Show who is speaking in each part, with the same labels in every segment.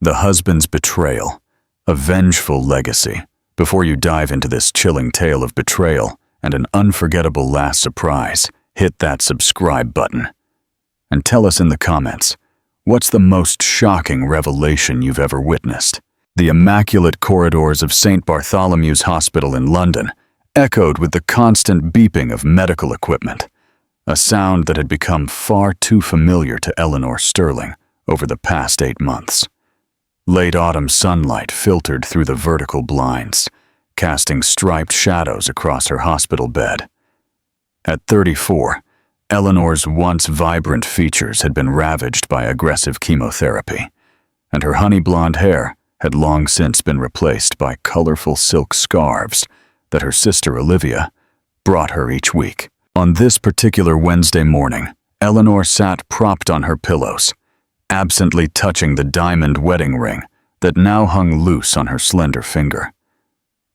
Speaker 1: The husband's betrayal, a vengeful legacy. Before you dive into this chilling tale of betrayal and an unforgettable last surprise, hit that subscribe button. And tell us in the comments, what's the most shocking revelation you've ever witnessed? The immaculate corridors of St. Bartholomew's Hospital in London echoed with the constant beeping of medical equipment, a sound that had become far too familiar to Eleanor Sterling over the past 8 months. Late autumn sunlight filtered through the vertical blinds, casting striped shadows across her hospital bed. At 34, Eleanor's once vibrant features had been ravaged by aggressive chemotherapy, and her honey blonde hair had long since been replaced by colorful silk scarves that her sister Olivia brought her each week. On this particular Wednesday morning, Eleanor sat propped on her pillows, absently touching the diamond wedding ring that now hung loose on her slender finger.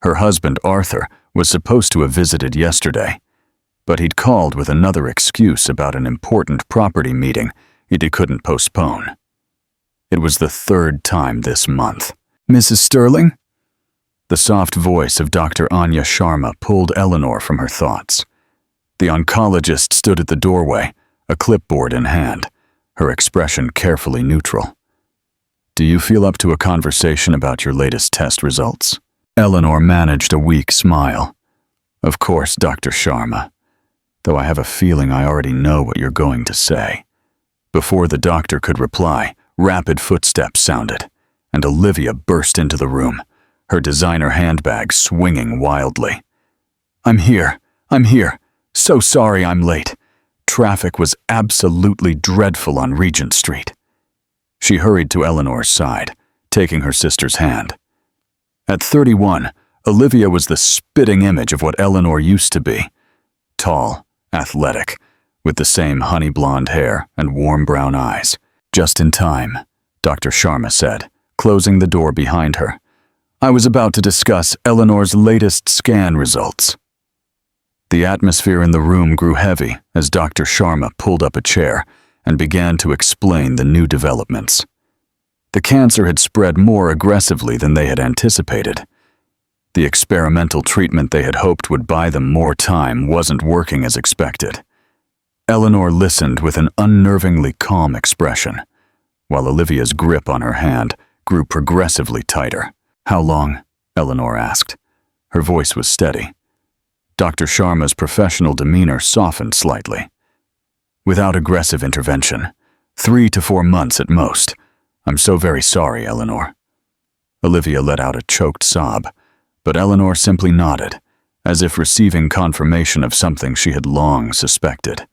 Speaker 1: Her husband, Arthur, was supposed to have visited yesterday, but he'd called with another excuse about an important property meeting he couldn't postpone. It was the 3rd time this month. "Mrs. Sterling?" The soft voice of Dr. Anya Sharma pulled Eleanor from her thoughts. The oncologist stood at the doorway, a clipboard in hand, her expression carefully neutral. "Do you feel up to a conversation about your latest test results?" Eleanor managed a weak smile. "Of course, Dr. Sharma, though I have a feeling I already know what you're going to say." Before the doctor could reply, rapid footsteps sounded, and Olivia burst into the room, her designer handbag swinging wildly. I'm here. So sorry I'm late. Traffic was absolutely dreadful on Regent Street." She hurried to Eleanor's side, taking her sister's hand. At 31, Olivia was the spitting image of what Eleanor used to be. Tall, athletic, with the same honey blonde hair and warm brown eyes. "Just in time," Dr. Sharma said, closing the door behind her. "I was about to discuss Eleanor's latest scan results." The atmosphere in the room grew heavy as Dr. Sharma pulled up a chair and began to explain the new developments. The cancer had spread more aggressively than they had anticipated. The experimental treatment they had hoped would buy them more time wasn't working as expected. Eleanor listened with an unnervingly calm expression, while Olivia's grip on her hand grew progressively tighter. "How long?" Eleanor asked. Her voice was steady. Dr. Sharma's professional demeanor softened slightly. "Without aggressive intervention, 3 to 4 months at most. I'm so very sorry, Eleanor." Olivia let out a choked sob, but Eleanor simply nodded, as if receiving confirmation of something she had long suspected.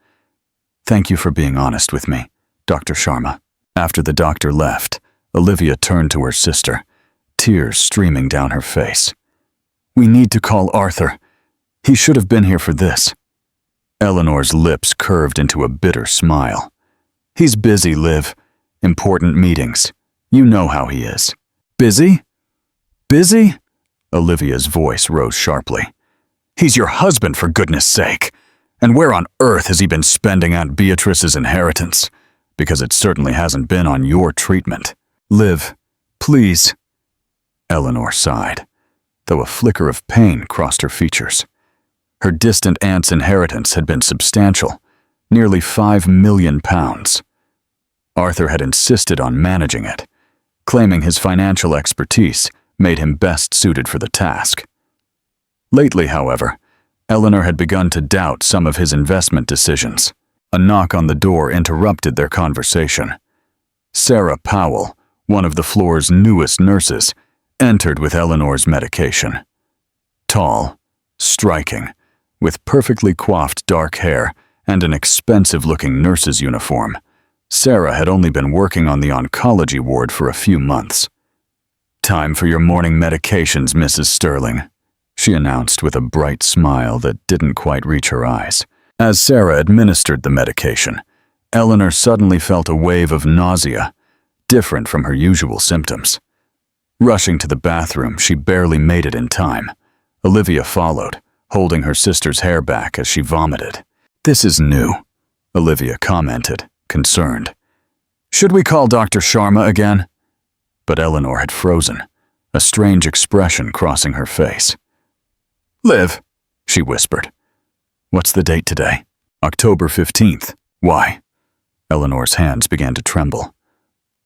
Speaker 1: "Thank you for being honest with me, Dr. Sharma." After the doctor left, Olivia turned to her sister, tears streaming down her face. "We need to call Arthur. He should have been here for this." Eleanor's lips curved into a bitter smile. "He's busy, Liv. Important meetings. You know how he is." "Busy? Busy?" Olivia's voice rose sharply. "He's your husband, for goodness sake. And where on earth has he been spending Aunt Beatrice's inheritance? Because it certainly hasn't been on your treatment." "Liv, please." Eleanor sighed, though a flicker of pain crossed her features. Her distant aunt's inheritance had been substantial, nearly £5 million. Arthur had insisted on managing it, claiming his financial expertise made him best suited for the task. Lately, however, Eleanor had begun to doubt some of his investment decisions. A knock on the door interrupted their conversation. Sarah Powell, one of the floor's newest nurses, entered with Eleanor's medication. Tall, striking, with perfectly coiffed dark hair and an expensive-looking nurse's uniform, Sarah had only been working on the oncology ward for a few months. "Time for your morning medications, Mrs. Sterling," she announced with a bright smile that didn't quite reach her eyes. As Sarah administered the medication, Eleanor suddenly felt a wave of nausea, different from her usual symptoms. Rushing to the bathroom, she barely made it in time. Olivia followed, holding her sister's hair back as she vomited. "This is new," Olivia commented, concerned. "Should we call Dr. Sharma again?" but Eleanor had frozen, a strange expression crossing her face. "Liv," she whispered. "What's the date today?" "October 15th. Why?" Eleanor's hands began to tremble.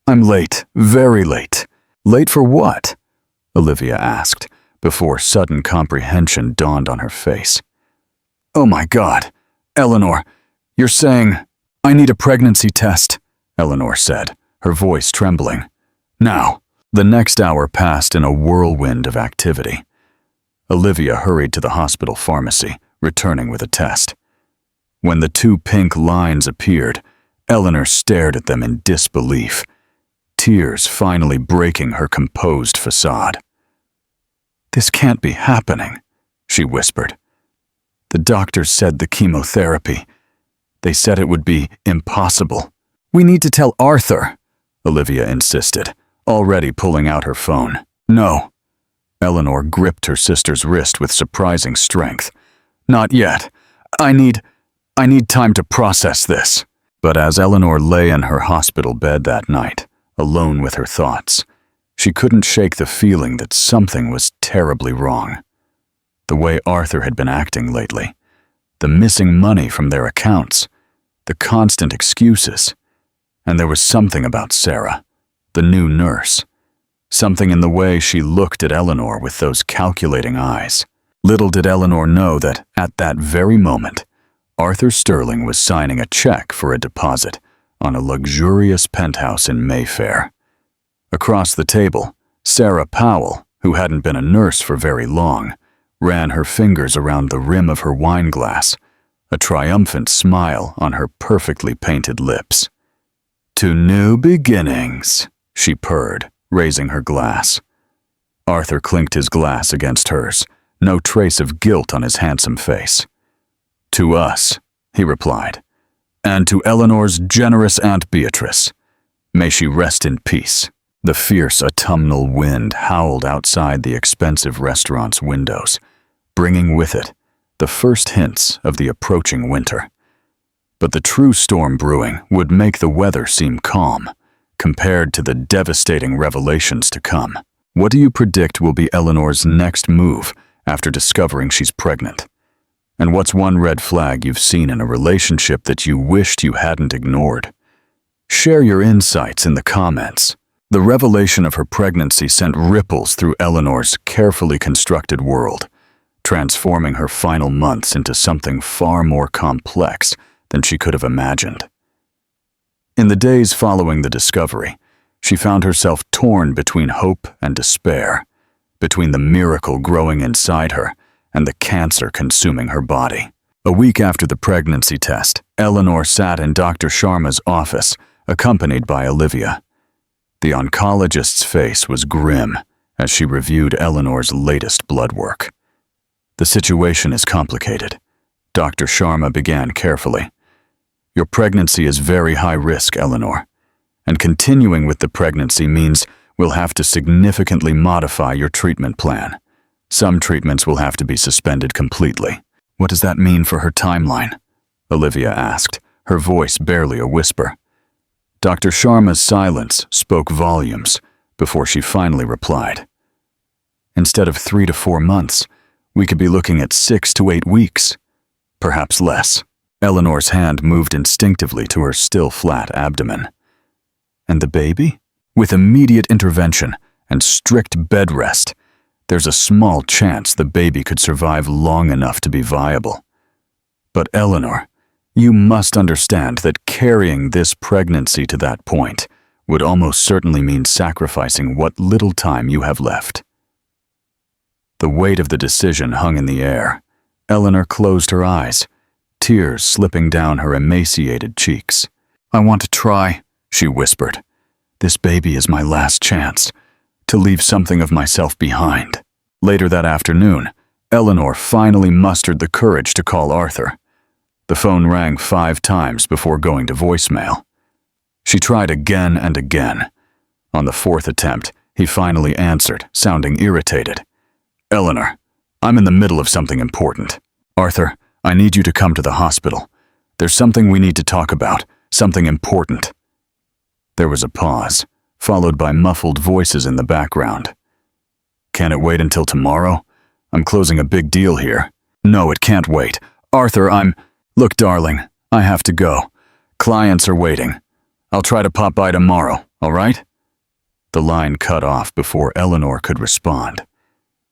Speaker 1: "I'm late, very late." "Late for what?" Olivia asked, before sudden comprehension dawned on her face. "Oh my God, Eleanor, you're saying I need a pregnancy test," Eleanor said, her voice trembling. "Now." The next hour passed in a whirlwind of activity. Olivia hurried to the hospital pharmacy, returning with a test. When the 2 pink lines appeared, Eleanor stared at them in disbelief, tears finally breaking her composed facade. "This can't be happening," she whispered. "The doctors said the chemotherapy. They said it would be impossible." "We need to tell Arthur," Olivia insisted, already pulling out her phone. "No." Eleanor gripped her sister's wrist with surprising strength. "Not yet. I need time to process this." But as Eleanor lay in her hospital bed that night, alone with her thoughts, she couldn't shake the feeling that something was terribly wrong. The way Arthur had been acting lately, the missing money from their accounts, the constant excuses, and there was something about Sarah, the new nurse, something in the way she looked at Eleanor with those calculating eyes. Little did Eleanor know that, at that very moment, Arthur Sterling was signing a check for a deposit on a luxurious penthouse in Mayfair. Across the table, Sarah Powell, who hadn't been a nurse for very long, ran her fingers around the rim of her wine glass, a triumphant smile on her perfectly painted lips. "To new beginnings," she purred, raising her glass. Arthur clinked his glass against hers, no trace of guilt on his handsome face. "To us," he replied, "and to Eleanor's generous Aunt Beatrice. May she rest in peace." The fierce autumnal wind howled outside the expensive restaurant's windows, bringing with it the first hints of the approaching winter. But the true storm brewing would make the weather seem calm, compared to the devastating revelations to come. What do you predict will be Eleanor's next move after discovering she's pregnant? And what's one red flag you've seen in a relationship that you wished you hadn't ignored? Share your insights in the comments. The revelation of her pregnancy sent ripples through Eleanor's carefully constructed world, transforming her final months into something far more complex than she could have imagined. In the days following the discovery, she found herself torn between hope and despair, between the miracle growing inside her and the cancer consuming her body. A week after the pregnancy test, Eleanor sat in Dr. Sharma's office, accompanied by Olivia. The oncologist's face was grim as she reviewed Eleanor's latest blood work. "The situation is complicated," Dr. Sharma began carefully. "Your pregnancy is very high risk, Eleanor, and continuing with the pregnancy means we'll have to significantly modify your treatment plan. Some treatments will have to be suspended completely." "What does that mean for her timeline?" Olivia asked, her voice barely a whisper. Dr. Sharma's silence spoke volumes before she finally replied. "Instead of 3 to 4 months, we could be looking at 6 to 8 weeks, perhaps less." Eleanor's hand moved instinctively to her still flat abdomen. "And the baby?" "With immediate intervention and strict bed rest, there's a small chance the baby could survive long enough to be viable. But Eleanor, you must understand that carrying this pregnancy to that point would almost certainly mean sacrificing what little time you have left." The weight of the decision hung in the air. Eleanor closed her eyes, tears slipping down her emaciated cheeks. "I want to try," she whispered. "This baby is my last chance to leave something of myself behind." Later that afternoon, Eleanor finally mustered the courage to call Arthur. The phone rang 5 times before going to voicemail. She tried again and again. On the 4th attempt, he finally answered, sounding irritated. "Eleanor, I'm in the middle of something important. Arthur, I need you to come to the hospital. There's something we need to talk about, something important." There was a pause, followed by muffled voices in the background. "Can it wait until tomorrow? I'm closing a big deal here." "No, it can't wait. Arthur, Look, darling, I have to go. Clients are waiting. I'll try to pop by tomorrow, all right?" The line cut off before Eleanor could respond.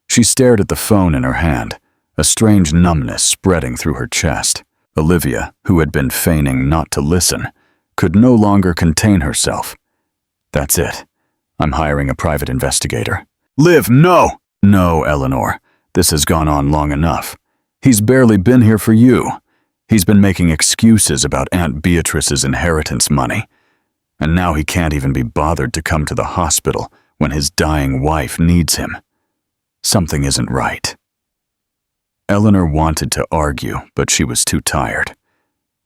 Speaker 1: She stared at the phone in her hand, a strange numbness spreading through her chest. Olivia, who had been feigning not to listen, could no longer contain herself. "That's it. I'm hiring a private investigator." "Liv, no!" "No, Eleanor. This has gone on long enough. He's barely been here for you. He's been making excuses about Aunt Beatrice's inheritance money. And now he can't even be bothered to come to the hospital when his dying wife needs him. Something isn't right." Eleanor wanted to argue, but she was too tired.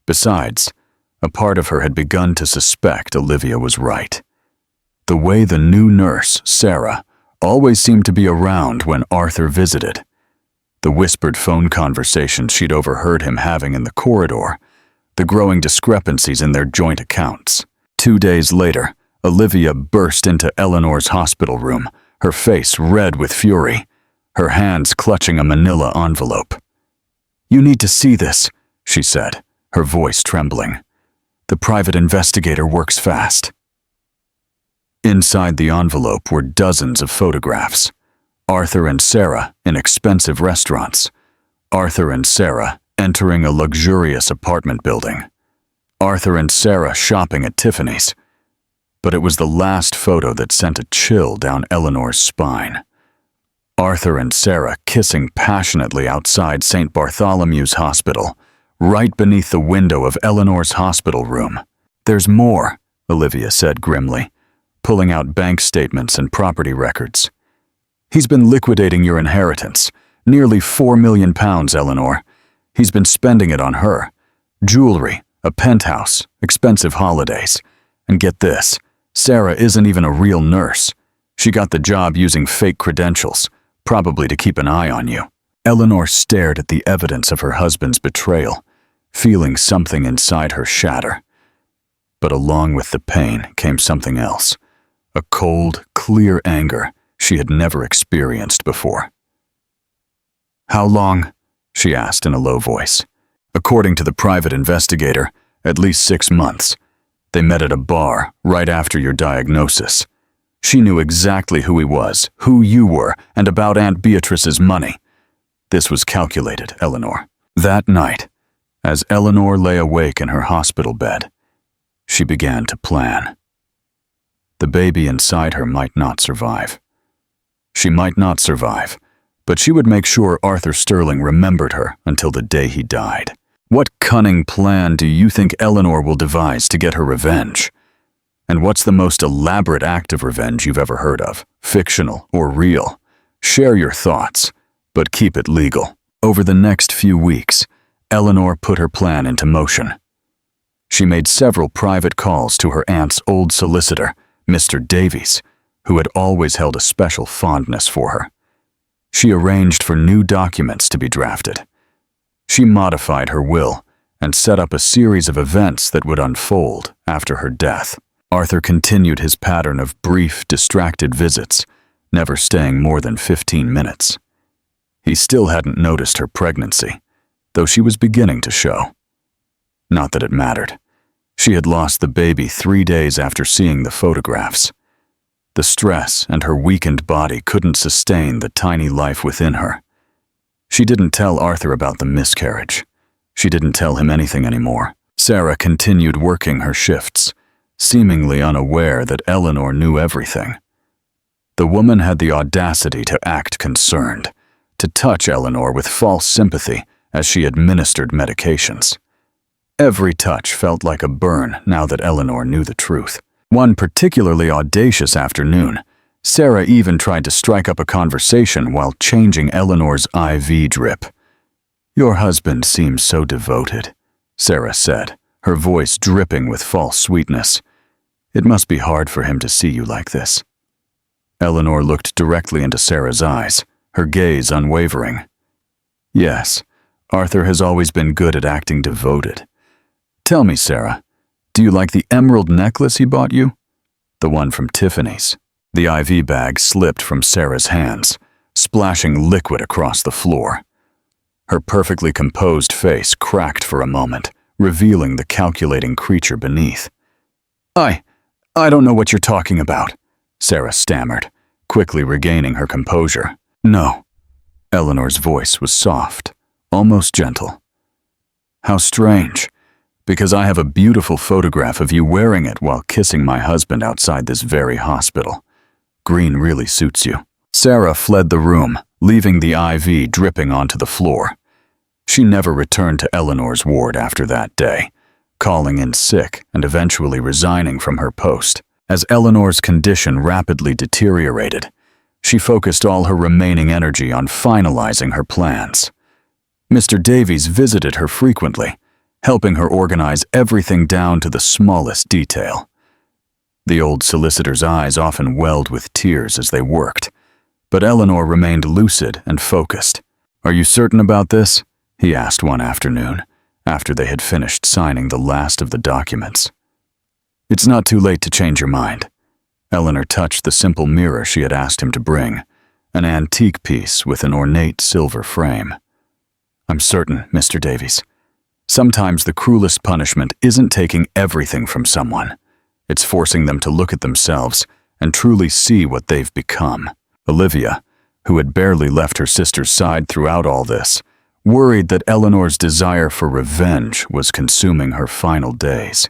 Speaker 1: Besides, a part of her had begun to suspect Olivia was right. The way the new nurse, Sarah, always seemed to be around when Arthur visited. The whispered phone conversations she'd overheard him having in the corridor, the growing discrepancies in their joint accounts. 2 days later, Olivia burst into Eleanor's hospital room, her face red with fury, her hands clutching a manila envelope. "You need to see this," she said, her voice trembling. "The private investigator works fast." Inside the envelope were dozens of photographs. Arthur and Sarah in expensive restaurants. Arthur and Sarah entering a luxurious apartment building. Arthur and Sarah shopping at Tiffany's. But it was the last photo that sent a chill down Eleanor's spine. Arthur and Sarah kissing passionately outside St. Bartholomew's Hospital, right beneath the window of Eleanor's hospital room. "There's more," Olivia said grimly, pulling out bank statements and property records. "He's been liquidating your inheritance, nearly £4 million, Eleanor. He's been spending it on her. Jewelry, a penthouse, expensive holidays. And get this, Sarah isn't even a real nurse. She got the job using fake credentials, probably to keep an eye on you." Eleanor stared at the evidence of her husband's betrayal, feeling something inside her shatter. But along with the pain came something else, a cold, clear anger she had never experienced before. "How long?" she asked in a low voice. "According to the private investigator, at least 6 months. They met at a bar right after your diagnosis. She knew exactly who he was, who you were, and about Aunt Beatrice's money. This was calculated, Eleanor." That night, as Eleanor lay awake in her hospital bed, she began to plan. The baby inside her might not survive. She might not survive, but she would make sure Arthur Sterling remembered her until the day he died. What cunning plan do you think Eleanor will devise to get her revenge? And what's the most elaborate act of revenge you've ever heard of, fictional or real? Share your thoughts, but keep it legal. Over the next few weeks, Eleanor put her plan into motion. She made several private calls to her aunt's old solicitor, Mr. Davies, who had always held a special fondness for her. She arranged for new documents to be drafted. She modified her will and set up a series of events that would unfold after her death. Arthur continued his pattern of brief, distracted visits, never staying more than 15 minutes. He still hadn't noticed her pregnancy, though she was beginning to show. Not that it mattered. She had lost the baby 3 days after seeing the photographs. The stress and her weakened body couldn't sustain the tiny life within her. She didn't tell Arthur about the miscarriage. She didn't tell him anything anymore. Sarah continued working her shifts, seemingly unaware that Eleanor knew everything. The woman had the audacity to act concerned, to touch Eleanor with false sympathy as she administered medications. Every touch felt like a burn now that Eleanor knew the truth. One particularly audacious afternoon, Sarah even tried to strike up a conversation while changing Eleanor's IV drip. "Your husband seems so devoted," Sarah said, her voice dripping with false sweetness. "It must be hard for him to see you like this." Eleanor looked directly into Sarah's eyes, her gaze unwavering. "Yes, Arthur has always been good at acting devoted. Tell me, Sarah, do you like the emerald necklace he bought you? the one from Tiffany's. The IV bag slipped from Sarah's hands, splashing liquid across the floor. Her perfectly composed face cracked for a moment, revealing the calculating creature beneath. I don't know what you're talking about," Sarah stammered, quickly regaining her composure. "No." Eleanor's voice was soft, almost gentle. "How strange, because I have a beautiful photograph of you wearing it while kissing my husband outside this very hospital. Green really suits you." Sarah fled the room, leaving the IV dripping onto the floor. She never returned to Eleanor's ward after that day, calling in sick and eventually resigning from her post. As Eleanor's condition rapidly deteriorated, she focused all her remaining energy on finalizing her plans. Mr. Davies visited her frequently, helping her organize everything down to the smallest detail. The old solicitor's eyes often welled with tears as they worked, but Eleanor remained lucid and focused. "Are you certain about this?" he asked one afternoon, after they had finished signing the last of the documents. "It's not too late to change your mind." Eleanor touched the simple mirror she had asked him to bring, an antique piece with an ornate silver frame. "I'm certain, Mr. Davies. Sometimes the cruelest punishment isn't taking everything from someone. It's forcing them to look at themselves and truly see what they've become." Olivia, who had barely left her sister's side throughout all this, worried that Eleanor's desire for revenge was consuming her final days.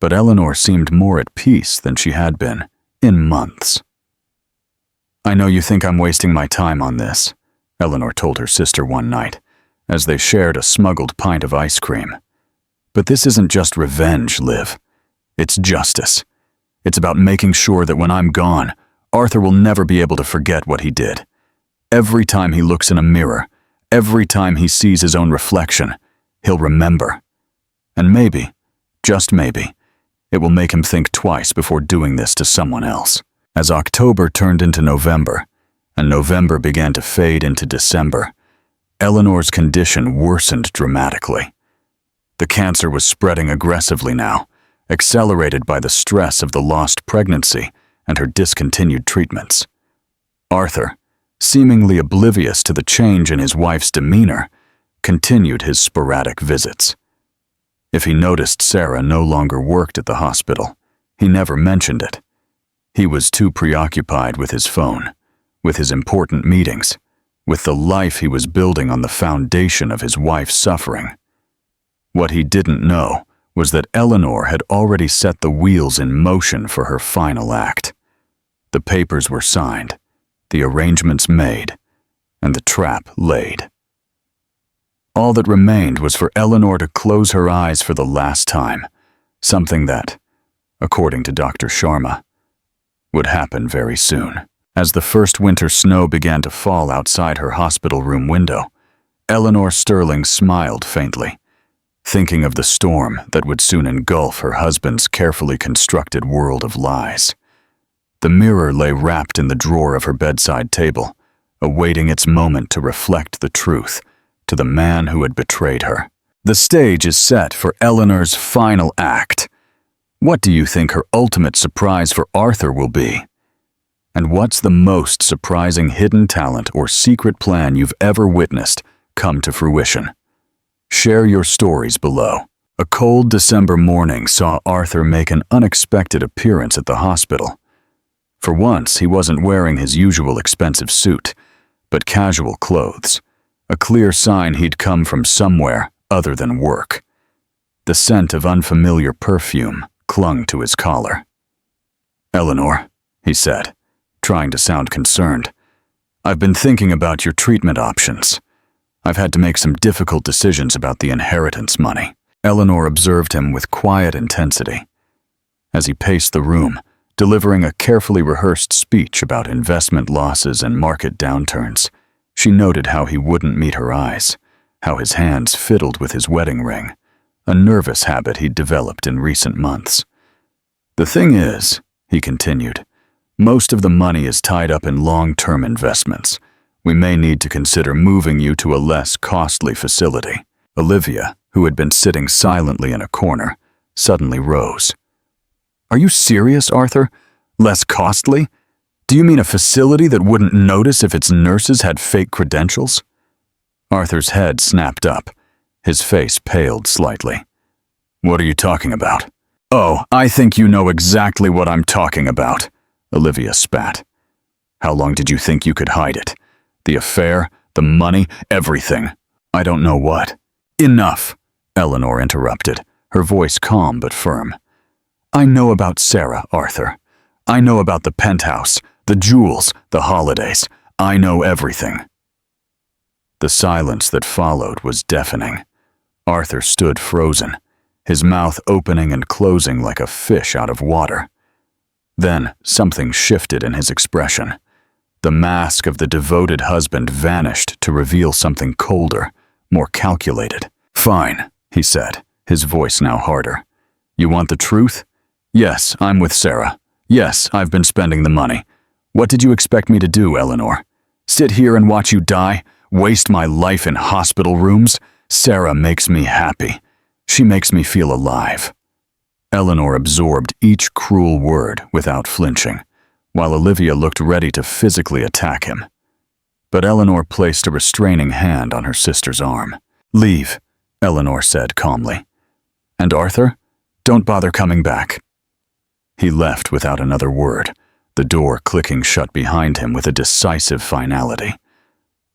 Speaker 1: But Eleanor seemed more at peace than she had been in months. "I know you think I'm wasting my time on this," Eleanor told her sister one night, as they shared a smuggled pint of ice cream. "But this isn't just revenge, Liv. It's justice. It's about making sure that when I'm gone, Arthur will never be able to forget what he did. Every time he looks in a mirror, every time he sees his own reflection, he'll remember. And maybe, just maybe, it will make him think twice before doing this to someone else." As October turned into November, and November began to fade into December, Eleanor's condition worsened dramatically. The cancer was spreading aggressively now, accelerated by the stress of the lost pregnancy and her discontinued treatments. Arthur, seemingly oblivious to the change in his wife's demeanor, continued his sporadic visits. If he noticed Sarah no longer worked at the hospital, he never mentioned it. He was too preoccupied with his phone, with his important meetings, with the life he was building on the foundation of his wife's suffering. What he didn't know was that Eleanor had already set the wheels in motion for her final act. The papers were signed, the arrangements made, and the trap laid. All that remained was for Eleanor to close her eyes for the last time, something that, according to Dr. Sharma, would happen very soon. As the first winter snow began to fall outside her hospital room window, Eleanor Sterling smiled faintly, thinking of the storm that would soon engulf her husband's carefully constructed world of lies. The mirror lay wrapped in the drawer of her bedside table, awaiting its moment to reflect the truth to the man who had betrayed her. The stage is set for Eleanor's final act. What do you think her ultimate surprise for Arthur will be? And what's the most surprising hidden talent or secret plan you've ever witnessed come to fruition? Share your stories below. A cold December morning saw Arthur make an unexpected appearance at the hospital. For once, he wasn't wearing his usual expensive suit, but casual clothes, a clear sign he'd come from somewhere other than work. The scent of unfamiliar perfume clung to his collar. "Eleanor," he said, trying to sound concerned, "I've been thinking about your treatment options. I've had to make some difficult decisions about the inheritance money." Eleanor observed him with quiet intensity. As he paced the room, delivering a carefully rehearsed speech about investment losses and market downturns, she noted how he wouldn't meet her eyes, how his hands fiddled with his wedding ring, a nervous habit he'd developed in recent months. "The thing is," he continued, "most of the money is tied up in long-term investments. We may need to consider moving you to a less costly facility." Olivia, who had been sitting silently in a corner, suddenly rose. Are you serious, Arthur? Less costly? Do you mean a facility that wouldn't notice if its nurses had fake credentials? Arthur's head snapped up. His face paled slightly. What are you talking about? Oh, I think you know exactly what I'm talking about, Olivia spat. How long did you think you could hide it? The affair, the money, everything. I don't know what. Enough, Eleanor interrupted, her voice calm but firm. I know about Sarah, Arthur. I know about the penthouse, the jewels, the holidays. I know everything. The silence that followed was deafening. Arthur stood frozen, his mouth opening and closing like a fish out of water. Then something shifted in his expression. The mask of the devoted husband vanished to reveal something colder, more calculated. Fine, he said, his voice now harder. You want the truth? Yes, I'm with Sarah. Yes, I've been spending the money. What did you expect me to do, Eleanor? Sit here and watch you die? Waste my life in hospital rooms? Sarah makes me happy. She makes me feel alive. Eleanor absorbed each cruel word without flinching, while Olivia looked ready to physically attack him. But Eleanor placed a restraining hand on her sister's arm. Leave, Eleanor said calmly. And Arthur, don't bother coming back. He left without another word, the door clicking shut behind him with a decisive finality.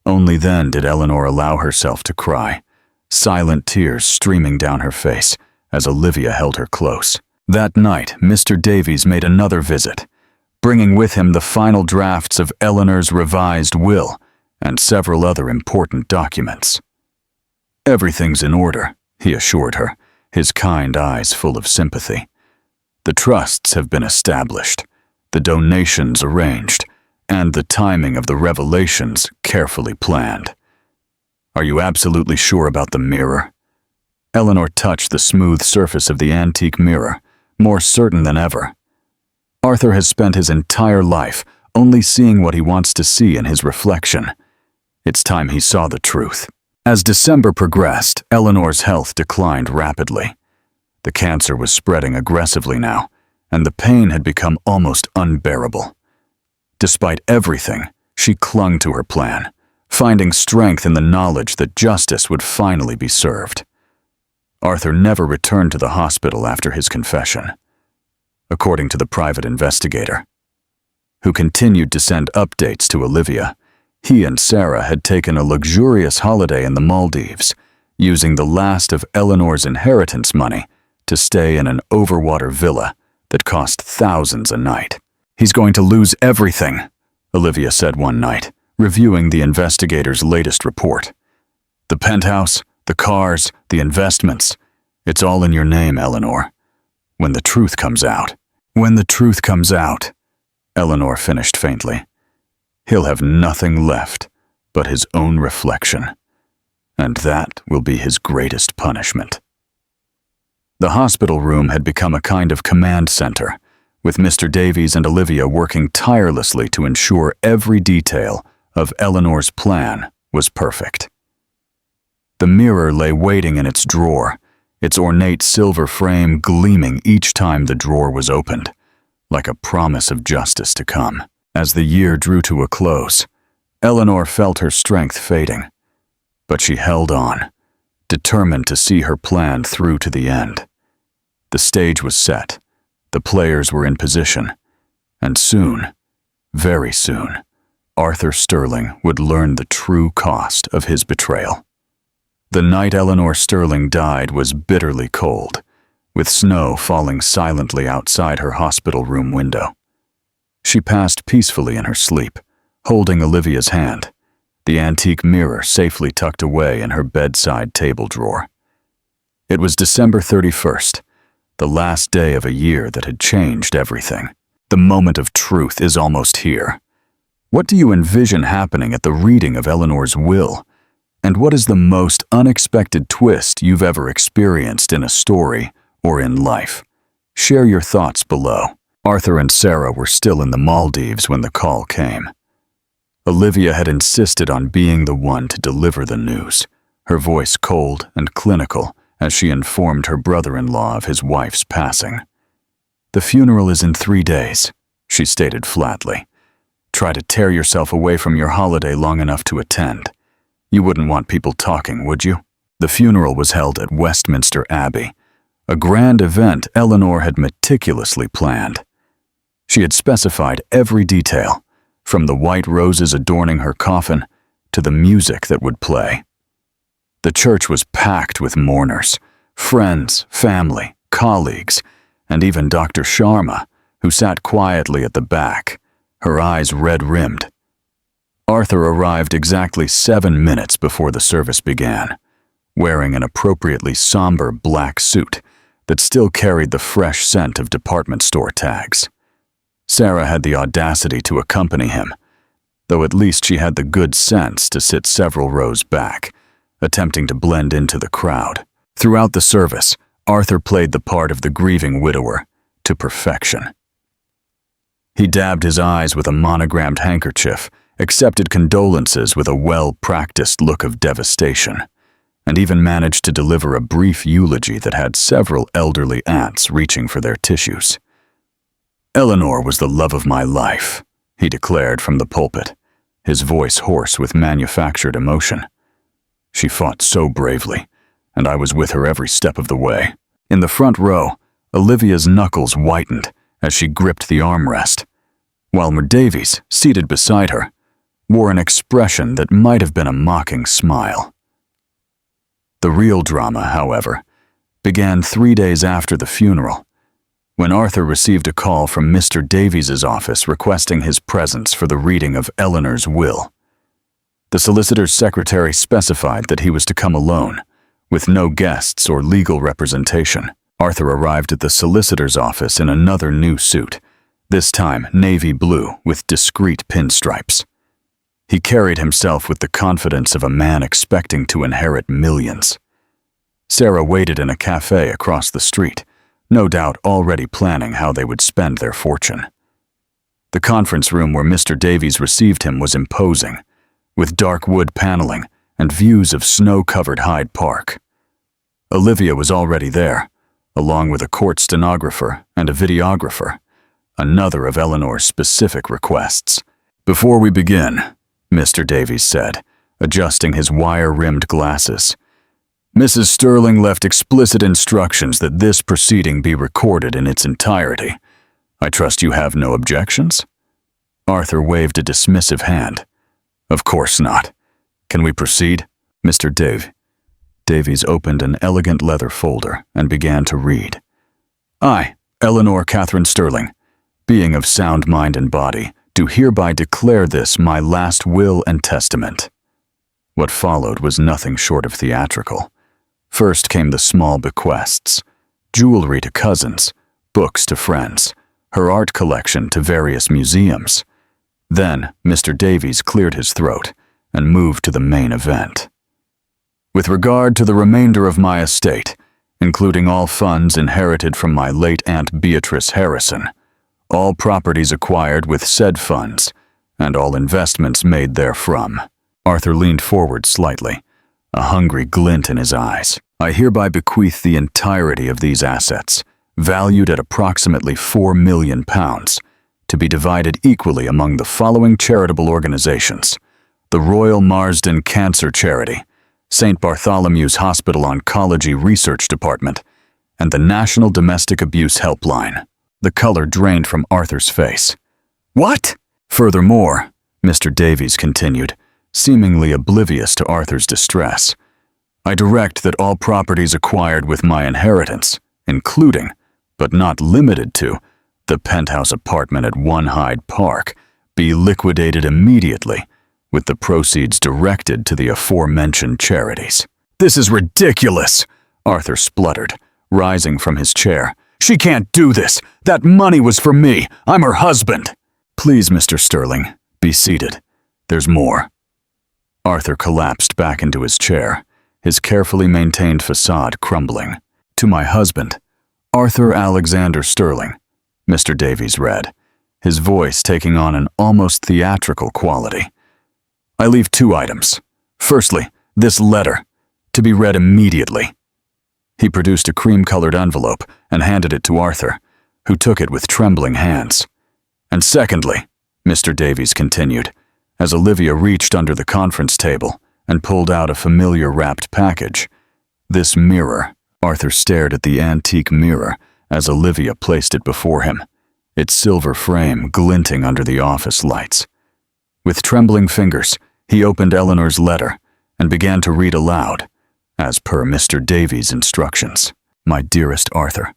Speaker 1: Only then did Eleanor allow herself to cry, silent tears streaming down her face as Olivia held her close. That night, Mr. Davies made another visit, bringing with him the final drafts of Eleanor's revised will and several other important documents. Everything's in order, he assured her, his kind eyes full of sympathy. The trusts have been established, the donations arranged, and the timing of the revelations carefully planned. Are you absolutely sure about the mirror? Eleanor touched the smooth surface of the antique mirror, more certain than ever. Arthur has spent his entire life only seeing what he wants to see in his reflection. It's time he saw the truth. As December progressed, Eleanor's health declined rapidly. The cancer was spreading aggressively now, and the pain had become almost unbearable. Despite everything, she clung to her plan, finding strength in the knowledge that justice would finally be served. Arthur never returned to the hospital after his confession, according to the private investigator, who continued to send updates to Olivia. He and Sarah had taken a luxurious holiday in the Maldives, using the last of Eleanor's inheritance money to stay in an overwater villa that cost thousands a night. He's going to lose everything, Olivia said one night, reviewing the investigator's latest report. The penthouse, the cars, the investments, it's all in your name, Eleanor. When the truth comes out, Eleanor finished faintly, he'll have nothing left but his own reflection, and that will be his greatest punishment. The hospital room had become a kind of command center, with Mr. Davies and Olivia working tirelessly to ensure every detail of Eleanor's plan was perfect. The mirror lay waiting in its drawer, its ornate silver frame gleaming each time the drawer was opened, like a promise of justice to come. As the year drew to a close, Eleanor felt her strength fading, but she held on, determined to see her plan through to the end. The stage was set, the players were in position, and soon, very soon, Arthur Sterling would learn the true cost of his betrayal. The night Eleanor Sterling died was bitterly cold, with snow falling silently outside her hospital room window. She passed peacefully in her sleep, holding Olivia's hand, the antique mirror safely tucked away in her bedside table drawer. It was December 31st, the last day of a year that had changed everything. The moment of truth is almost here. What do you envision happening at the reading of Eleanor's will? And what is the most unexpected twist you've ever experienced in a story or in life? Share your thoughts below. Arthur and Sarah were still in the Maldives when the call came. Olivia had insisted on being the one to deliver the news, her voice cold and clinical as she informed her brother-in-law of his wife's passing. "The funeral is in 3 days," she stated flatly. "Try to tear yourself away from your holiday long enough to attend. You wouldn't want people talking, would you?" The funeral was held at Westminster Abbey, a grand event Eleanor had meticulously planned. She had specified every detail, from the white roses adorning her coffin to the music that would play. The church was packed with mourners, friends, family, colleagues, and even Dr. Sharma, who sat quietly at the back, her eyes red-rimmed. Arthur arrived exactly 7 minutes before the service began, wearing an appropriately somber black suit that still carried the fresh scent of department store tags. Sarah had the audacity to accompany him, though at least she had the good sense to sit several rows back, attempting to blend into the crowd. Throughout the service, Arthur played the part of the grieving widower to perfection. He dabbed his eyes with a monogrammed handkerchief, accepted condolences with a well-practiced look of devastation, and even managed to deliver a brief eulogy that had several elderly aunts reaching for their tissues. "Eleanor was the love of my life," he declared from the pulpit, his voice hoarse with manufactured emotion. "She fought so bravely, and I was with her every step of the way." In the front row, Olivia's knuckles whitened as she gripped the armrest, while Merdavies, seated beside her, wore an expression that might have been a mocking smile. The real drama, however, began 3 days after the funeral, when Arthur received a call from Mr. Davies's office requesting his presence for the reading of Eleanor's will. The solicitor's secretary specified that he was to come alone, with no guests or legal representation. Arthur arrived at the solicitor's office in another new suit, this time navy blue with discreet pinstripes. He carried himself with the confidence of a man expecting to inherit millions. Sarah waited in a cafe across the street, no doubt already planning how they would spend their fortune. The conference room where Mr. Davies received him was imposing, with dark wood paneling and views of snow-covered Hyde Park. Olivia was already there, along with a court stenographer and a videographer, another of Eleanor's specific requests. "Before we begin," Mr. Davies said, adjusting his wire-rimmed glasses, "Mrs. Sterling left explicit instructions that this proceeding be recorded in its entirety. I trust you have no objections?" Arthur waved a dismissive hand. "Of course not. Can we proceed?" Mr. Davies opened an elegant leather folder and began to read. "I, Eleanor Catherine Sterling, being of sound mind and body, do hereby declare this my last will and testament." What followed was nothing short of theatrical. First came the small bequests: jewelry to cousins, books to friends, her art collection to various museums. Then Mr. Davies cleared his throat and moved to the main event. "With regard to the remainder of my estate, including all funds inherited from my late Aunt Beatrice Harrison, all properties acquired with said funds, and all investments made therefrom." Arthur leaned forward slightly, a hungry glint in his eyes. "I hereby bequeath the entirety of these assets, valued at approximately £4 million, to be divided equally among the following charitable organizations: the Royal Marsden Cancer Charity, St. Bartholomew's Hospital Oncology Research Department, and the National Domestic Abuse Helpline." The color drained from Arthur's face. "What?" "Furthermore," Mr. Davies continued, seemingly oblivious to Arthur's distress, "I direct that all properties acquired with my inheritance, including, but not limited to, the penthouse apartment at 1 Hyde Park, be liquidated immediately, with the proceeds directed to the aforementioned charities." "This is ridiculous," Arthur spluttered, rising from his chair. "She can't do this. That money was for me. I'm her husband." "Please, Mr. Sterling, be seated. There's more." Arthur collapsed back into his chair, his carefully maintained facade crumbling. "To my husband, Arthur Alexander Sterling," Mr. Davies read, his voice taking on an almost theatrical quality. "I leave 2 items. Firstly, this letter, to be read immediately." He produced a cream-colored envelope and handed it to Arthur, who took it with trembling hands. And secondly, Mr. Davies continued, as Olivia reached under the conference table and pulled out a familiar wrapped package. This mirror. Arthur stared at the antique mirror as Olivia placed it before him, its silver frame glinting under the office lights. With trembling fingers, he opened Eleanor's letter and began to read aloud, as per Mr. Davies' instructions. My dearest Arthur,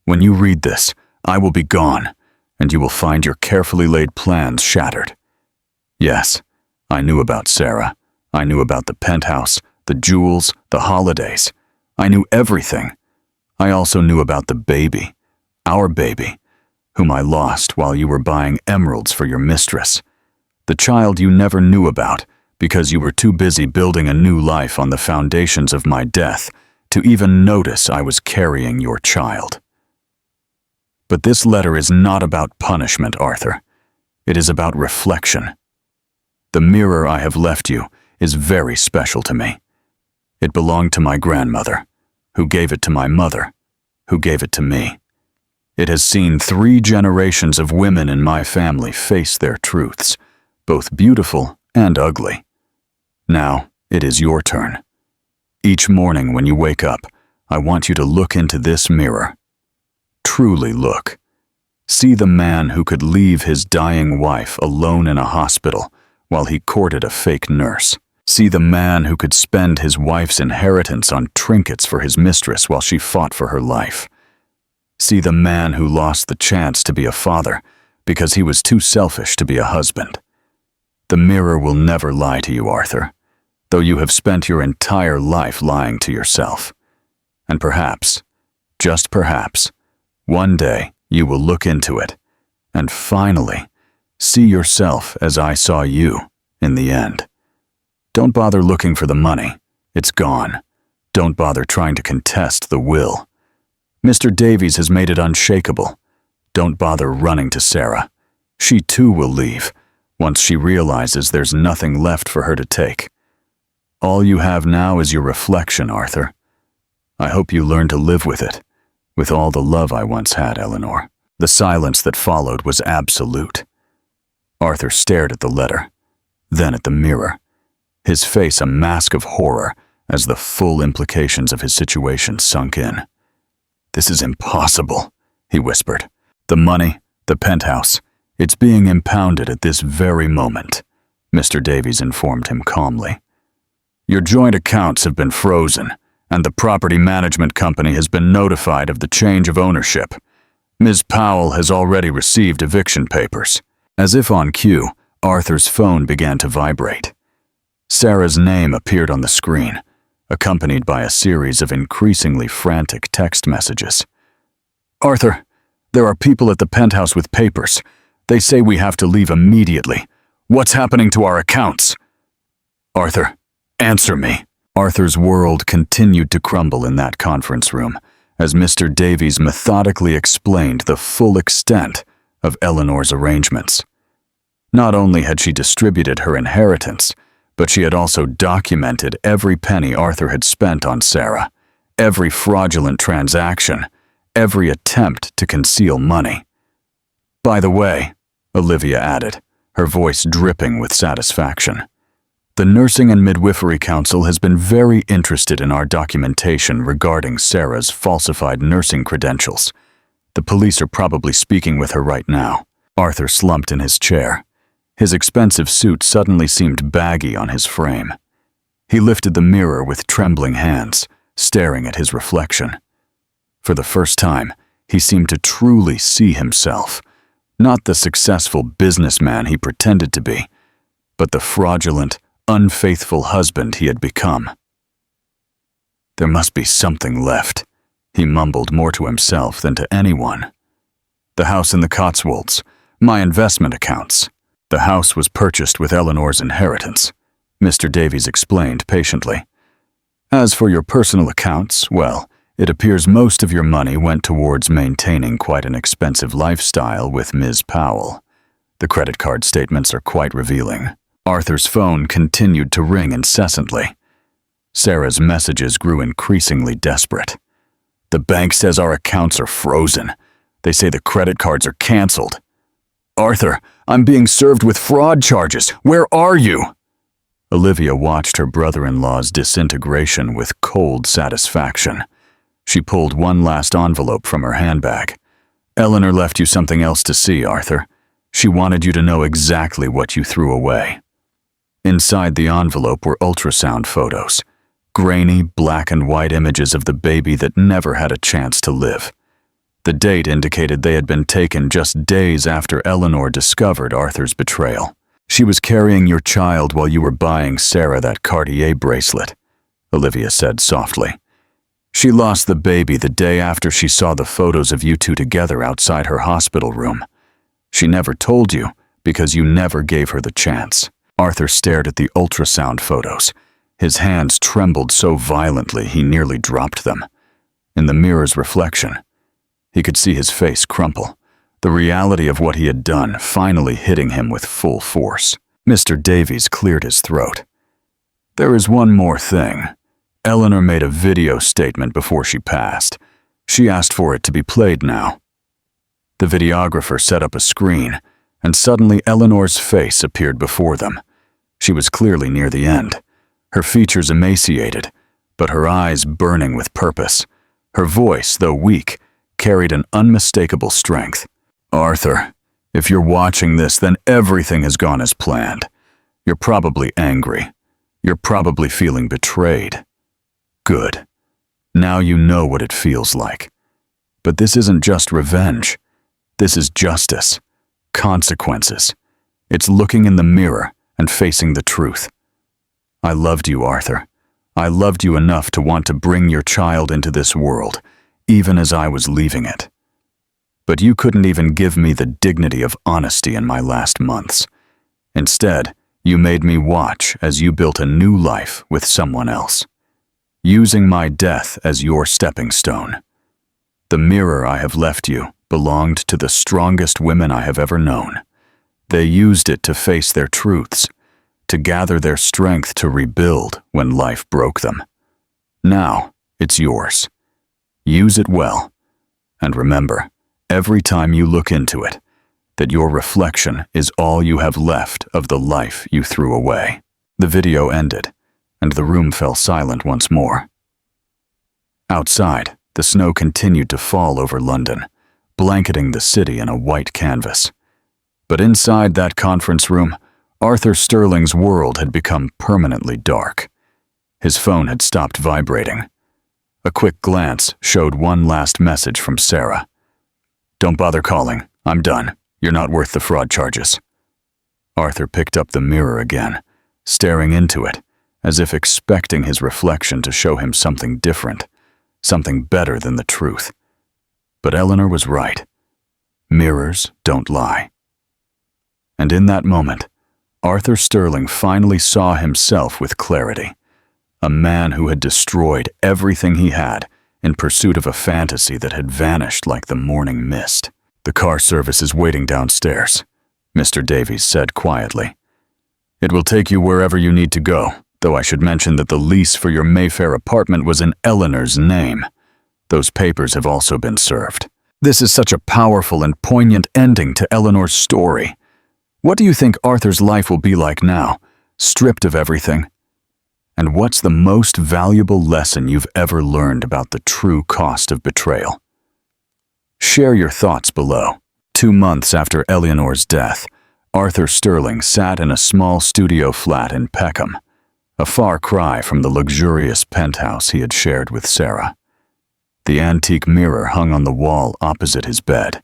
Speaker 1: when you read this, I will be gone, and you will find your carefully laid plans shattered. Yes, I knew about Sarah. I knew about the penthouse, the jewels, the holidays. I knew everything. I also knew about the baby, our baby, whom I lost while you were buying emeralds for your mistress. The child you never knew about because you were too busy building a new life on the foundations of my death to even notice I was carrying your child. But this letter is not about punishment, Arthur. It is about reflection. The mirror I have left you is very special to me. It belonged to my grandmother, who gave it to my mother, who gave it to me. It has seen 3 generations of women in my family face their truths, both beautiful and ugly. Now it is your turn. Each morning when you wake up, I want you to look into this mirror. Truly look. See the man who could leave his dying wife alone in a hospital while he courted a fake nurse. See the man who could spend his wife's inheritance on trinkets for his mistress while she fought for her life. See the man who lost the chance to be a father because he was too selfish to be a husband. The mirror will never lie to you, Arthur, though you have spent your entire life lying to yourself. And perhaps, just perhaps, one day you will look into it and finally see yourself as I saw you in the end. Don't bother looking for the money. It's gone. Don't bother trying to contest the will. Mr. Davies has made it unshakable. Don't bother running to Sarah. She too will leave, once she realizes there's nothing left for her to take. All you have now is your reflection, Arthur. I hope you learn to live with it, with all the love I once had, Eleanor. The silence that followed was absolute. Arthur stared at the letter, then at the mirror, his face a mask of horror as the full implications of his situation sunk in. This is impossible, he whispered. The money, the penthouse, it's being impounded at this very moment, Mr. Davies informed him calmly. Your joint accounts have been frozen, and the property management company has been notified of the change of ownership. Ms. Powell has already received eviction papers. As if on cue, Arthur's phone began to vibrate. Sarah's name appeared on the screen, accompanied by a series of increasingly frantic text messages. Arthur, there are people at the penthouse with papers. They say we have to leave immediately. What's happening to our accounts? Arthur, answer me. Arthur's world continued to crumble in that conference room as Mr. Davies methodically explained the full extent of Eleanor's arrangements. Not only had she distributed her inheritance, but she had also documented every penny Arthur had spent on Sarah, every fraudulent transaction, every attempt to conceal money. By the way, Olivia added, her voice dripping with satisfaction, the Nursing and Midwifery Council has been very interested in our documentation regarding Sarah's falsified nursing credentials. The police are probably speaking with her right now. Arthur slumped in his chair. His expensive suit suddenly seemed baggy on his frame. He lifted the mirror with trembling hands, staring at his reflection. For the first time, he seemed to truly see himself, not the successful businessman he pretended to be, but the fraudulent, unfaithful husband he had become. There must be something left, he mumbled more to himself than to anyone. The house in the Cotswolds, my investment accounts. The house was purchased with Eleanor's inheritance, Mr. Davies explained patiently. As for your personal accounts, well, it appears most of your money went towards maintaining quite an expensive lifestyle with Ms. Powell. The credit card statements are quite revealing. Arthur's phone continued to ring incessantly. Sarah's messages grew increasingly desperate. The bank says our accounts are frozen. They say the credit cards are canceled. Arthur, I'm being served with fraud charges. Where are you? Olivia watched her brother-in-law's disintegration with cold satisfaction. She pulled one last envelope from her handbag. Eleanor left you something else to see, Arthur. She wanted you to know exactly what you threw away. Inside the envelope were ultrasound photos, grainy black and white images of the baby that never had a chance to live. The date indicated they had been taken just days after Eleanor discovered Arthur's betrayal. She was carrying your child while you were buying Sarah that Cartier bracelet, Olivia said softly. She lost the baby the day after she saw the photos of you two together outside her hospital room. She never told you because you never gave her the chance. Arthur stared at the ultrasound photos. His hands trembled so violently he nearly dropped them. In the mirror's reflection, he could see his face crumple, the reality of what he had done finally hitting him with full force. Mr. Davies cleared his throat. There is one more thing. Eleanor made a video statement before she passed. She asked for it to be played now. The videographer set up a screen, and suddenly Eleanor's face appeared before them. She was clearly near the end, her features emaciated, but her eyes burning with purpose. Her voice, though weak, carried an unmistakable strength. Arthur, if you're watching this, then everything has gone as planned. You're probably angry. You're probably feeling betrayed. Good. Now you know what it feels like. But this isn't just revenge. This is justice. Consequences. It's looking in the mirror and facing the truth. I loved you, Arthur. I loved you enough to want to bring your child into this world, even as I was leaving it. But you couldn't even give me the dignity of honesty in my last months. Instead, you made me watch as you built a new life with someone else, using my death as your stepping stone. The mirror I have left you belonged to the strongest women I have ever known. They used it to face their truths, to gather their strength to rebuild when life broke them. Now, it's yours. Use it well, and remember, every time you look into it, that your reflection is all you have left of the life you threw away. The video ended, and the room fell silent once more. Outside, the snow continued to fall over London, blanketing the city in a white canvas. But inside that conference room, Arthur Sterling's world had become permanently dark. His phone had stopped vibrating. A quick glance showed one last message from Sarah. Don't bother calling. I'm done. You're not worth the fraud charges. Arthur picked up the mirror again, staring into it, as if expecting his reflection to show him something different, something better than the truth. But Eleanor was right. Mirrors don't lie. And in that moment, Arthur Sterling finally saw himself with clarity. A man who had destroyed everything he had in pursuit of a fantasy that had vanished like the morning mist. The car service is waiting downstairs, Mr. Davies said quietly. It will take you wherever you need to go, though I should mention that the lease for your Mayfair apartment was in Eleanor's name. Those papers have also been served. This is such a powerful and poignant ending to Eleanor's story. What do you think Arthur's life will be like now, stripped of everything? And what's the most valuable lesson you've ever learned about the true cost of betrayal? Share your thoughts below. 2 months after Eleanor's death, Arthur Sterling sat in a small studio flat in Peckham, a far cry from the luxurious penthouse he had shared with Sarah. The antique mirror hung on the wall opposite his bed,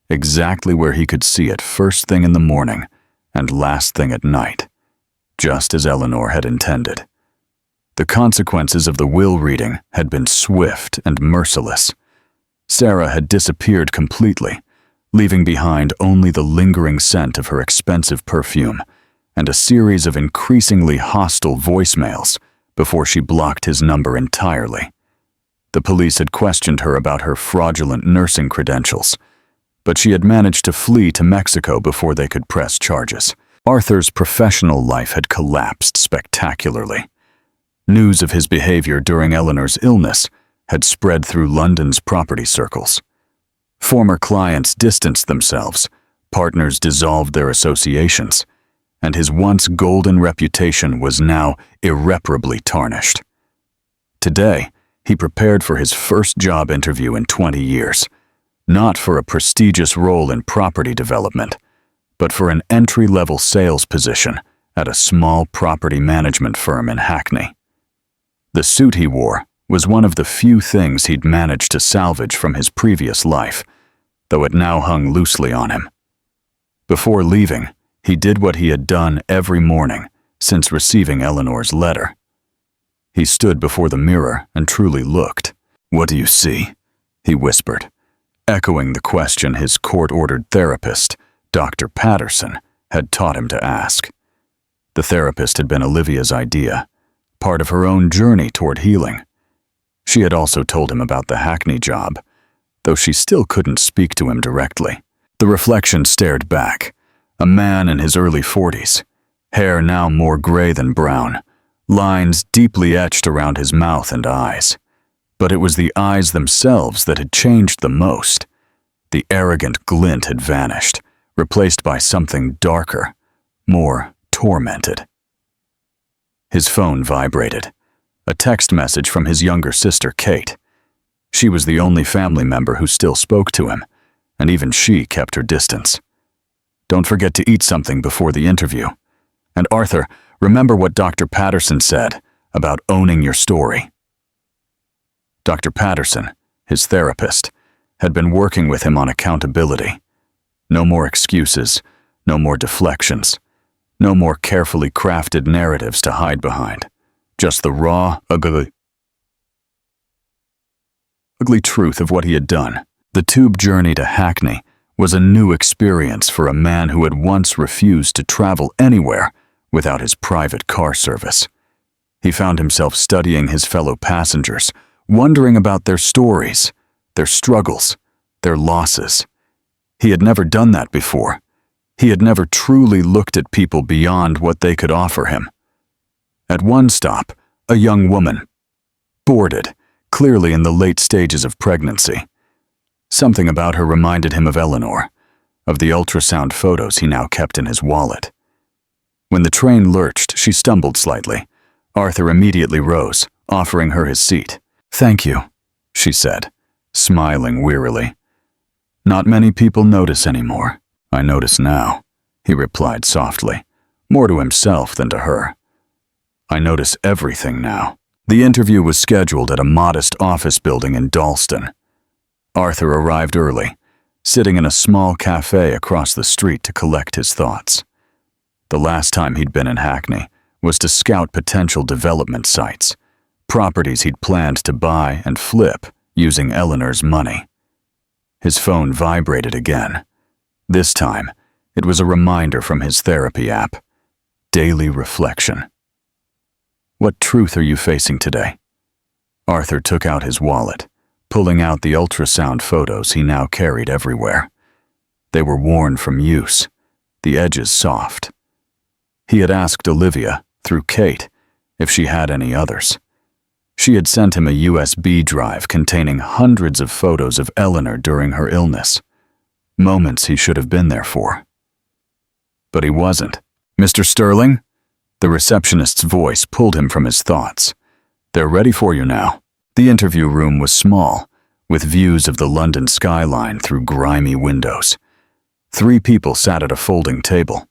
Speaker 1: exactly where he could see it first thing in the morning and last thing at night, just as Eleanor had intended. The consequences of the will reading had been swift and merciless. Sarah had disappeared completely, leaving behind only the lingering scent of her expensive perfume and a series of increasingly hostile voicemails before she blocked his number entirely. The police had questioned her about her fraudulent nursing credentials, but she had managed to flee to Mexico before they could press charges. Arthur's professional life had collapsed spectacularly. News of his behavior during Eleanor's illness had spread through London's property circles. Former clients distanced themselves, partners dissolved their associations, and his once golden reputation was now irreparably tarnished. Today, he prepared for his first job interview in 20 years, not for a prestigious role in property development, but for an entry-level sales position at a small property management firm in Hackney. The suit he wore was one of the few things he'd managed to salvage from his previous life, though it now hung loosely on him. Before leaving, he did what he had done every morning since receiving Eleanor's letter. He stood before the mirror and truly looked. "What do you see?" he whispered, echoing the question his court-ordered therapist, Dr. Patterson, had taught him to ask. The therapist had been Olivia's idea, part of her own journey toward healing. She had also told him about the Hackney job, though she still couldn't speak to him directly. The reflection stared back, a man in his early 40s, hair now more gray than brown, lines deeply etched around his mouth and eyes. But it was the eyes themselves that had changed the most. The arrogant glint had vanished, replaced by something darker, more tormented. His phone vibrated, a text message from his younger sister, Kate. She was the only family member who still spoke to him, and even she kept her distance. "Don't forget to eat something before the interview. And Arthur, remember what Dr. Patterson said about owning your story." Dr. Patterson, his therapist, had been working with him on accountability. No more excuses, no more deflections, no more carefully crafted narratives to hide behind. Just the raw, ugly truth of what he had done. The tube journey to Hackney was a new experience for a man who had once refused to travel anywhere without his private car service. He found himself studying his fellow passengers, wondering about their stories, their struggles, their losses. He had never done that before. He had never truly looked at people beyond what they could offer him. At one stop, a young woman, boarded, clearly in the late stages of pregnancy. Something about her reminded him of Eleanor, of the ultrasound photos he now kept in his wallet. When the train lurched, she stumbled slightly. Arthur immediately rose, offering her his seat. "Thank you," she said, smiling wearily. "Not many people notice anymore." "I notice now," he replied softly, more to himself than to her. "I notice everything now." The interview was scheduled at a modest office building in Dalston. Arthur arrived early, sitting in a small cafe across the street to collect his thoughts. The last time he'd been in Hackney was to scout potential development sites, properties he'd planned to buy and flip using Eleanor's money. His phone vibrated again. This time, it was a reminder from his therapy app. Daily reflection. "What truth are you facing today?" Arthur took out his wallet, pulling out the ultrasound photos he now carried everywhere. They were worn from use, the edges soft. He had asked Olivia, through Kate, if she had any others. She had sent him a USB drive containing hundreds of photos of Eleanor during her illness, moments he should have been there for. But he wasn't. "Mr. Sterling?" The receptionist's voice pulled him from his thoughts. "They're ready for you now." The interview room was small, with views of the London skyline through grimy windows. 3 people sat at a folding table.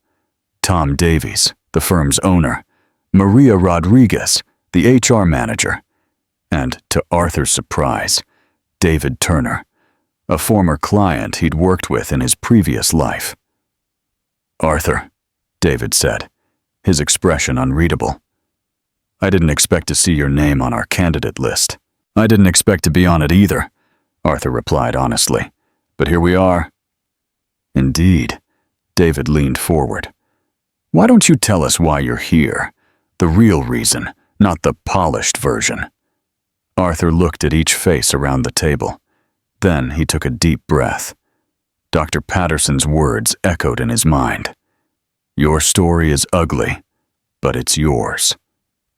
Speaker 1: Tom Davies, the firm's owner, Maria Rodriguez, the HR manager, and, to Arthur's surprise, David Turner, a former client he'd worked with in his previous life. "Arthur," David said, his expression unreadable. "I didn't expect to see your name on our candidate list." "I didn't expect to be on it either," Arthur replied honestly. "But here we are." "Indeed." David leaned forward. "Why don't you tell us why you're here? The real reason, not the polished version." Arthur looked at each face around the table. Then he took a deep breath. Dr. Patterson's words echoed in his mind. "Your story is ugly, but it's yours.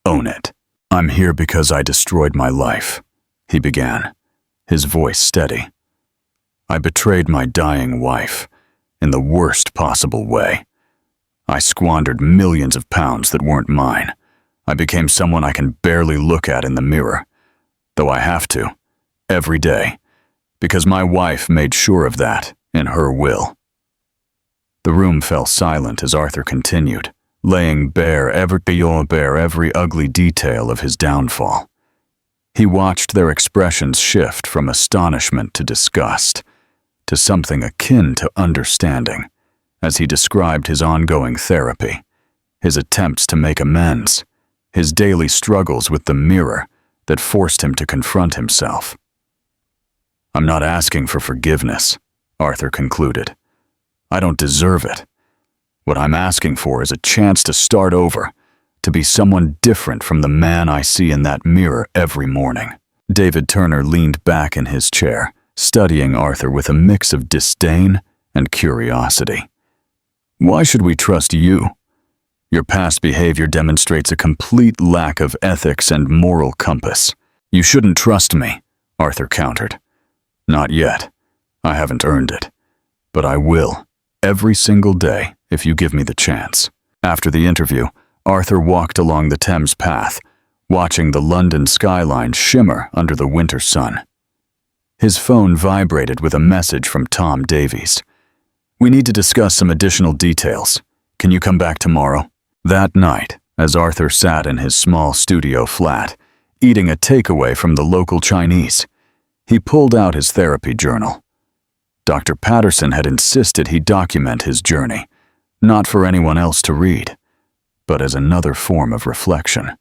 Speaker 1: Own it." "I'm here because I destroyed my life," he began, his voice steady. I betrayed my dying wife in the worst possible way. I squandered millions of pounds that weren't mine. I became someone I can barely look at in the mirror, though I have to, every day, because my wife made sure of that in her will. The room fell silent as Arthur continued, laying bare every ugly detail of his downfall. He watched their expressions shift from astonishment to disgust, to something akin to understanding, as he described his ongoing therapy, his attempts to make amends, his daily struggles with the mirror that forced him to confront himself. "I'm not asking for forgiveness," Arthur concluded. "I don't deserve it. What I'm asking for is a chance to start over, to be someone different from the man I see in that mirror every morning." David Turner leaned back in his chair, studying Arthur with a mix of disdain and curiosity. "Why should we trust you? Your past behavior demonstrates a complete lack of ethics and moral compass." "You shouldn't trust me," Arthur countered. "Not yet. I haven't earned it. But I will, every single day, if you give me the chance." After the interview, Arthur walked along the Thames path, watching the London skyline shimmer under the winter sun. His phone vibrated with a message from Tom Davies. "We need to discuss some additional details. Can you come back tomorrow?" That night, as Arthur sat in his small studio flat, eating a takeaway from the local Chinese, he pulled out his therapy journal. Dr. Patterson had insisted he document his journey, not for anyone else to read, but as another form of reflection.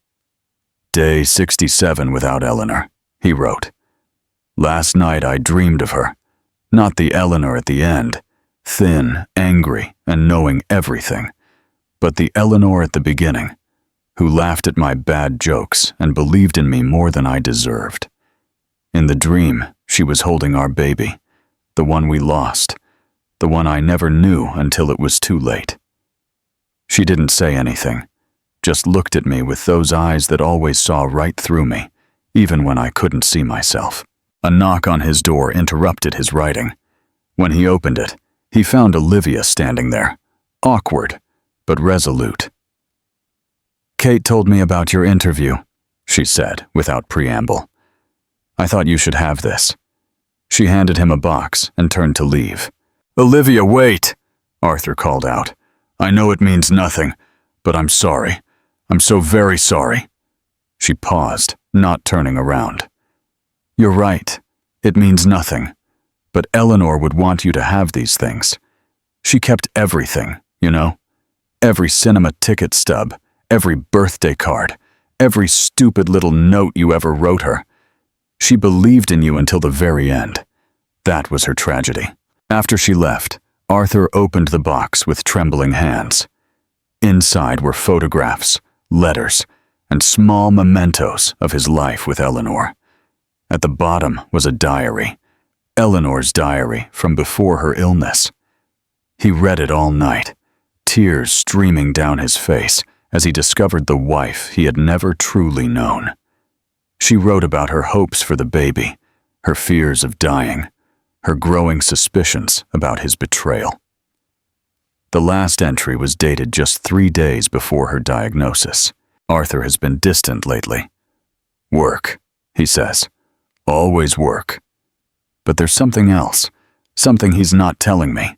Speaker 1: "Day 67 without Eleanor," he wrote. "Last night I dreamed of her, not the Eleanor at the end, thin, angry, and knowing everything, but the Eleanor at the beginning, who laughed at my bad jokes and believed in me more than I deserved. In the dream, she was holding our baby, the one we lost, the one I never knew until it was too late. She didn't say anything, just looked at me with those eyes that always saw right through me, even when I couldn't see myself." A knock on his door interrupted his writing. When he opened it, he found Olivia standing there, awkward but resolute. "Kate told me about your interview," she said without preamble. "I thought you should have this." She handed him a box and turned to leave. "Olivia, wait!" Arthur called out. "I know it means nothing, but I'm sorry. I'm so very sorry." She paused, not turning around. "You're right. It means nothing. But Eleanor would want you to have these things. She kept everything, you know? Every cinema ticket stub, every birthday card, every stupid little note you ever wrote her. She believed in you until the very end. That was her tragedy." After she left, Arthur opened the box with trembling hands. Inside were photographs, letters, and small mementos of his life with Eleanor. At the bottom was a diary, Eleanor's diary from before her illness. He read it all night, tears streaming down his face as he discovered the wife he had never truly known. She wrote about her hopes for the baby, her fears of dying, her growing suspicions about his betrayal. The last entry was dated just 3 days before her diagnosis. "Arthur has been distant lately. Work," he says. "Always work. But there's something else, something he's not telling me.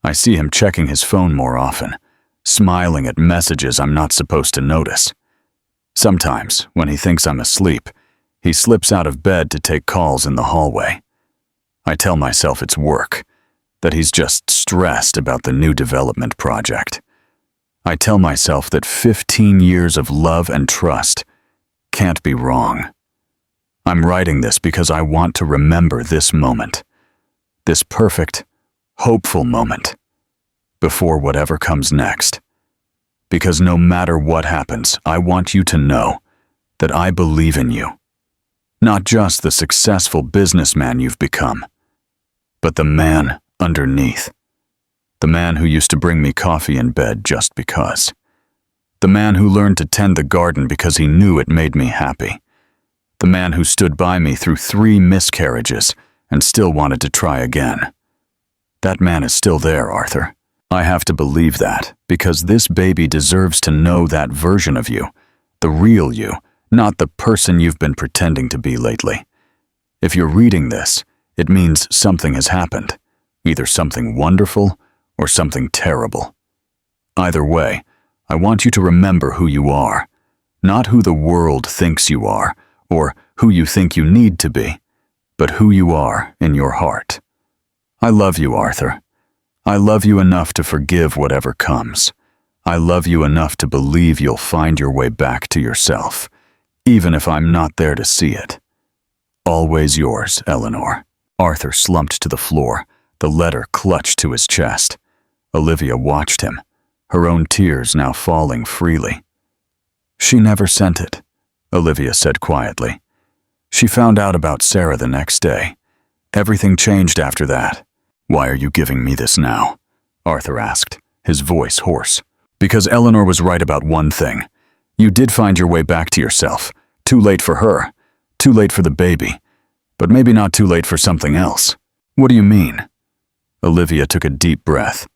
Speaker 1: I see him checking his phone more often, smiling at messages I'm not supposed to notice. Sometimes, when he thinks I'm asleep, he slips out of bed to take calls in the hallway. I tell myself it's work, that he's just stressed about the new development project. I tell myself that 15 years of love and trust can't be wrong. I'm writing this because I want to remember this moment, this perfect, hopeful moment, before whatever comes next. Because no matter what happens, I want you to know that I believe in you. Not just the successful businessman you've become, but the man underneath. The man who used to bring me coffee in bed just because. The man who learned to tend the garden because he knew it made me happy. The man who stood by me through 3 miscarriages and still wanted to try again. That man is still there, Arthur. I have to believe that, because this baby deserves to know that version of you, the real you, not the person you've been pretending to be lately. If you're reading this, it means something has happened, either something wonderful or something terrible. Either way, I want you to remember who you are, not who the world thinks you are or who you think you need to be, but who you are in your heart. I love you, Arthur. I love you enough to forgive whatever comes. I love you enough to believe you'll find your way back to yourself, even if I'm not there to see it. Always yours, Eleanor. Arthur slumped to the floor, the letter clutched to his chest. Olivia watched him, her own tears now falling freely. She never sent it, Olivia said quietly. She found out about Sarah the next day. Everything changed after that. Why are you giving me this now? Arthur asked, his voice hoarse. Because Eleanor was right about one thing. You did find your way back to yourself. Too late for her. Too late for the baby. But maybe not too late for something else. What do you mean? Olivia took a deep breath.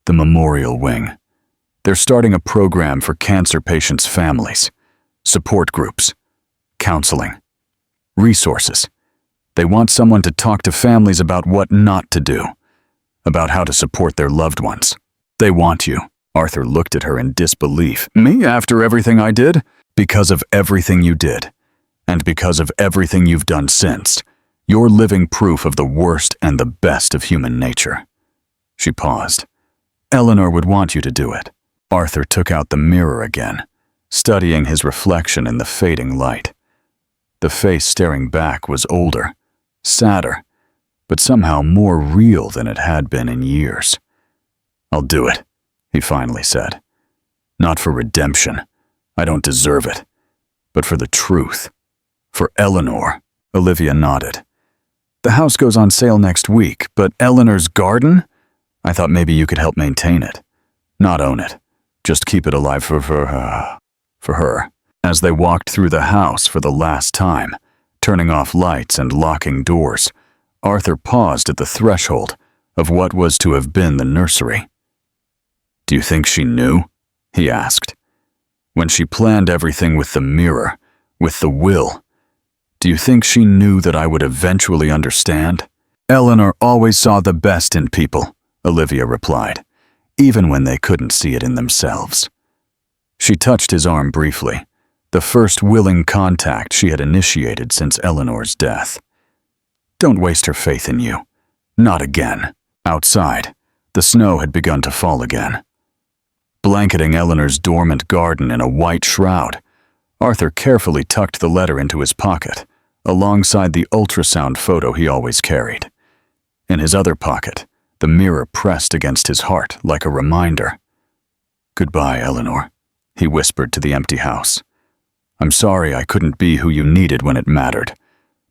Speaker 1: The memorial wing. They're starting a program for cancer patients' families. Support groups. Counseling. Resources. They want someone to talk to families about what not to do, about how to support their loved ones. They want you. Arthur looked at her in disbelief. Me after everything I did? Because of everything you did, and because of everything you've done since. You're living proof of the worst and the best of human nature. She paused. Eleanor would want you to do it. Arthur took out the mirror again, studying his reflection in the fading light. The face staring back was older, sadder, but somehow more real than it had been in years. I'll do it, he finally said. Not for redemption. I don't deserve it. But for the truth. For Eleanor. Olivia nodded. The house goes on sale next week, but Eleanor's garden? I thought maybe you could help maintain it. Not own it. Just keep it alive for her. As they walked through the house for the last time, turning off lights and locking doors, Arthur paused at the threshold of what was to have been the nursery. Do you think she knew? He asked. When she planned everything with the mirror, with the will, do you think she knew that I would eventually understand? Eleanor always saw the best in people, Olivia replied, even when they couldn't see it in themselves. She touched his arm briefly, the first willing contact she had initiated since Eleanor's death. Don't waste her faith in you. Not again. Outside, the snow had begun to fall again. Blanketing Eleanor's dormant garden in a white shroud, Arthur carefully tucked the letter into his pocket, alongside the ultrasound photo he always carried. In his other pocket, the mirror pressed against his heart like a reminder. Goodbye, Eleanor, he whispered to the empty house. I'm sorry I couldn't be who you needed when it mattered,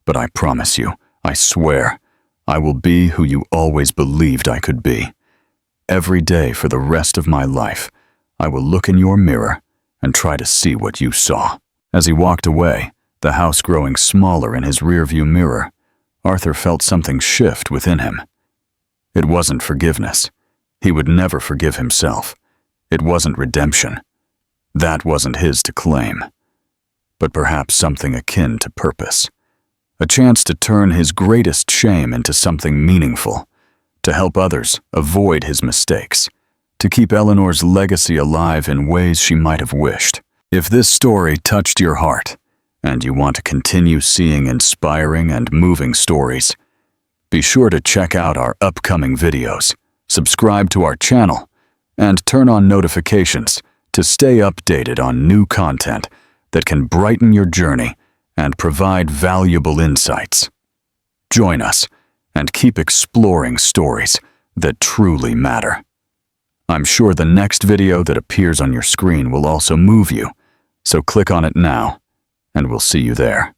Speaker 1: but I promise you, I swear, I will be who you always believed I could be. Every day for the rest of my life, I will look in your mirror and try to see what you saw. As he walked away, the house growing smaller in his rearview mirror, Arthur felt something shift within him. It wasn't forgiveness. He would never forgive himself. It wasn't redemption. That wasn't his to claim. But perhaps something akin to purpose. A chance to turn his greatest shame into something meaningful, to help others avoid his mistakes, to keep Eleanor's legacy alive in ways she might have wished. If this story touched your heart, and you want to continue seeing inspiring and moving stories, be sure to check out our upcoming videos, subscribe to our channel, and turn on notifications to stay updated on new content that can brighten your journey and provide valuable insights. Join us and keep exploring stories that truly matter. I'm sure the next video that appears on your screen will also move you, so click on it now, and we'll see you there.